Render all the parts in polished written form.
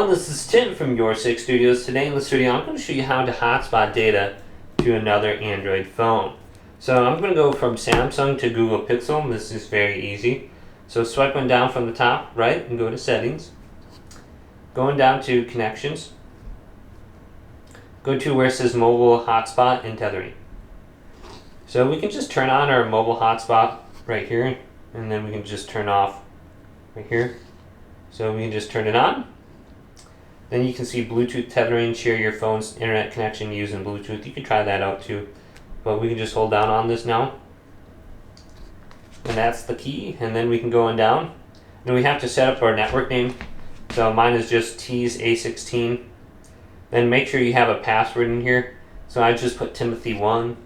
everyone, this is Tim from Your Six Studios. Today in the studio I'm going to show you how to hotspot data to another Android phone. So I'm going to go from Samsung to Google Pixel. This is very easy. So swipe one down from the top right and go to Settings. Going down to Connections. Go to where it says Mobile Hotspot and Tethering. So we can just turn on our mobile hotspot right here, and then we can just turn off right here. So we can just turn it on. Then you can see Bluetooth tethering, share your phone's internet connection using Bluetooth. You can try that out too. But we can just hold down on this now. And that's the key. And then we can go on down. And we have to set up our network name. So mine is just A16. Then make sure you have a password in here. So I just put Timothy1.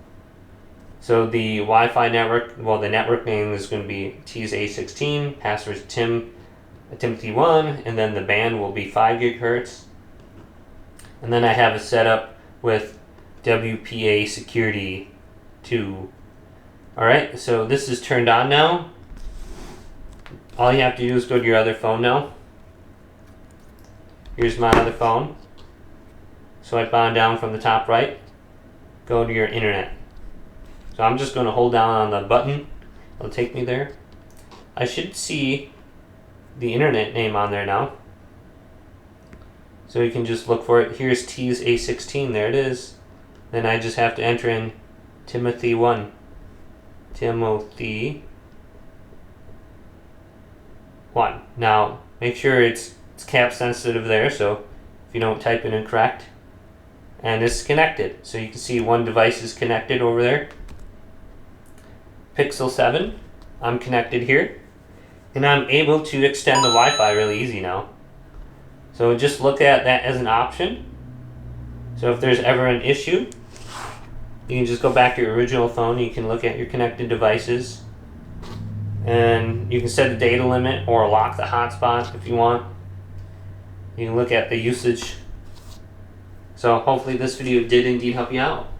So the Wi-Fi network, well, the network name is going to be A16. Password is Timothy1, and then the band will be 5 gigahertz. And then I have it set up with WPA Security 2. Alright, so this is turned on now. All you have to do is go to your other phone now. Here's my other phone. Swipe on down from the top right. Go to your internet. So I'm just going to hold down on the button. It'll take me there. I should see the internet name on there now. So you can just look for it. Here's T's A16, there it is. Then I just have to enter in Timothy1. Timothy 1. Now make sure it's cap sensitive there, so if you don't type it incorrect. And it's connected. So you can see one device is connected over there. Pixel 7. I'm connected here. And I'm able to extend the Wi-Fi really easy now. So just look at that as an option. So if there's ever an issue, you can just go back to your original phone. You can look at your connected devices. And you can set a data limit or lock the hotspot if you want. You can look at the usage. So hopefully this video did indeed help you out.